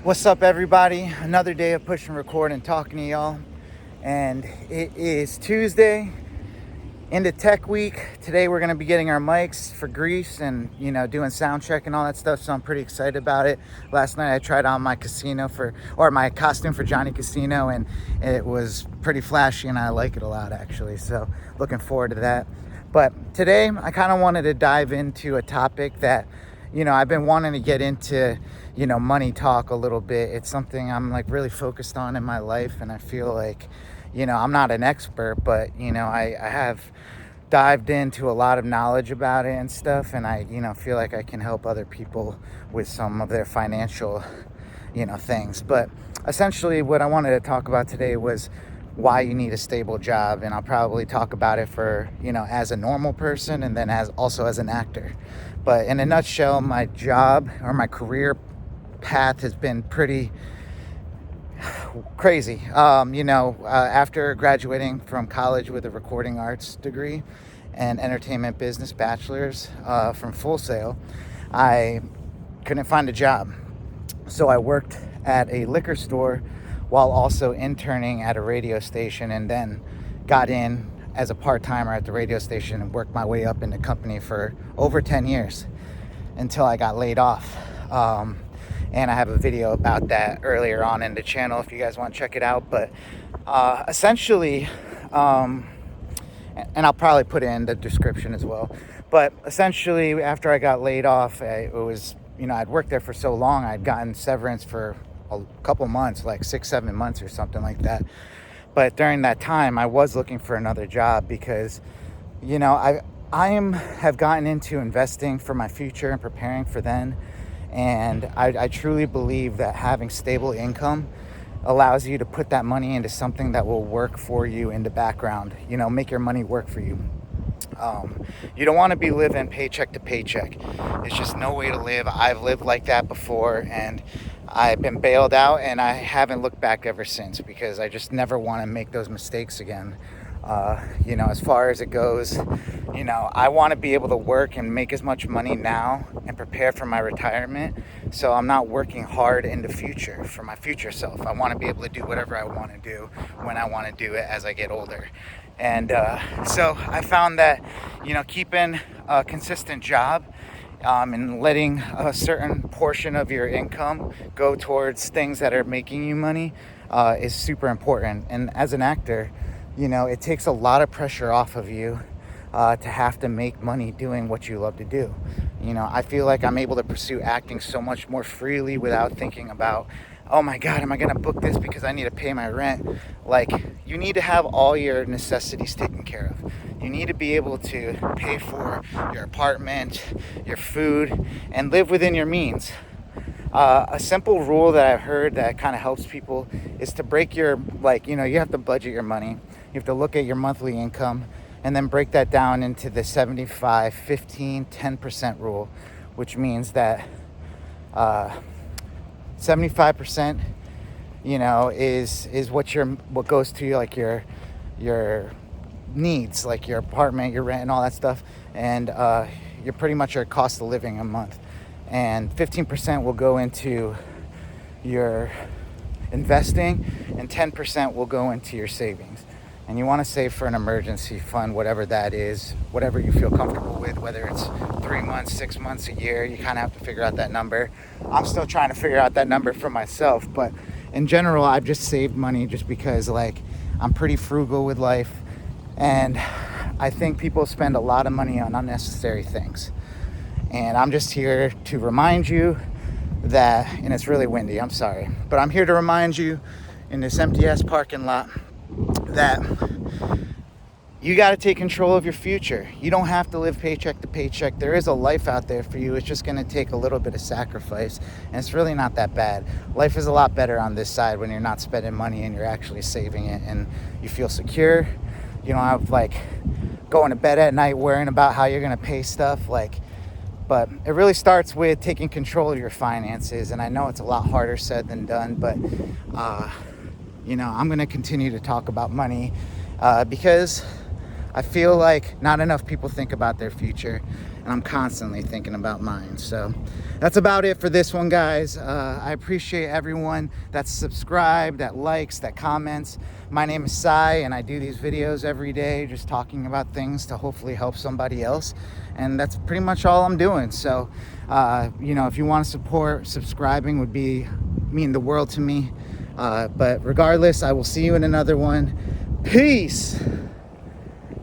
What's up, everybody? Another day of push and record and talking to y'all. And it is Tuesday into tech week. Today we're going to be getting our mics for Greece and, doing sound check and all that stuff. So I'm pretty excited about it. Last night I tried on my my costume for Johnny Casino, and it was pretty flashy and I like it a lot, actually. So looking forward to that. But today I kind of wanted to dive into a topic that I've been wanting to get into, money talk a little bit. It's something I'm like really focused on in my life. And I feel like, I'm not an expert, but, I have dived into a lot of knowledge about it and stuff. And I, feel like I can help other people with some of their financial, things. But essentially what I wanted to talk about today was why you need a stable job. And I'll probably talk about it for, as a normal person and then as an actor. But in a nutshell, my job or my career path has been pretty crazy. After graduating from college with a recording arts degree and entertainment business bachelor's from Full Sail, I couldn't find a job. So I worked at a liquor store while also interning at a radio station, and then got in as a part-timer at the radio station and worked my way up in the company for over 10 years until I got laid off. And I have a video about that earlier on in the channel if you guys want to check it out. But essentially, and I'll probably put it in the description as well. But essentially, after I got laid off, it was, I'd worked there for so long, I'd gotten severance for a couple months, like 6-7 months or something like that. But during that time, I was looking for another job because, I have gotten into investing for my future and preparing for then. And I truly believe that having stable income allows you to put that money into something that will work for you in the background, make your money work for you. You don't want to be living paycheck to paycheck. It's just no way to live. I've lived like that before, and I've been bailed out, and I haven't looked back ever since because I just never want to make those mistakes again. As far as it goes, I want to be able to work and make as much money now and prepare for my retirement, so I'm not working hard in the future for my future self. I want to be able to do whatever I want to do when I want to do it as I get older. And so I found that, keeping a consistent job and letting a certain portion of your income go towards things that are making you money is super important. And as an actor, it takes a lot of pressure off of you to have to make money doing what you love to do. I feel like I'm able to pursue acting so much more freely without thinking about, oh my God, am I going to book this because I need to pay my rent? Like, you need to have all your necessities taken care of. You need to be able to pay for your apartment, your food, and live within your means. A simple rule that I've heard that kind of helps people is to break your, you have to budget your money. You have to look at your monthly income and then break that down into the 75, 15, 10% rule, which means that 75%, is what goes to like your needs, like your apartment, your rent, and all that stuff, and you're pretty much your cost of living a month. And 15% will go into your investing, and 10% will go into your savings. And you want to save for an emergency fund, whatever that is, whatever you feel comfortable with, whether it's 3 months, 6 months, a year. You kind of have to figure out that number. I'm still trying to figure out that number for myself, but in general, I've just saved money just because, I'm pretty frugal with life, and I think people spend a lot of money on unnecessary things. And I'm just here to remind you that, and it's really windy, I'm sorry, but I'm here to remind you in this empty ass parking lot that you got to take control of your future. You don't have to live paycheck to paycheck. There is a life out there for you. It's just going to take a little bit of sacrifice, and it's really not that bad. Life is a lot better on this side when you're not spending money and you're actually saving it, and you feel secure. You don't have going to bed at night worrying about how you're going to pay stuff. But it really starts with taking control of your finances. And I know it's a lot harder said than done, but I'm going to continue to talk about money because I feel like not enough people think about their future. and I'm constantly thinking about mine. So that's about it for this one, guys. I appreciate everyone that's subscribed, that likes, that comments. My name is Sai, and I do these videos every day just talking about things to hopefully help somebody else, and that's pretty much all I'm doing. So if you want to support, subscribing would mean the world to me. But regardless, I will see you in another one. Peace.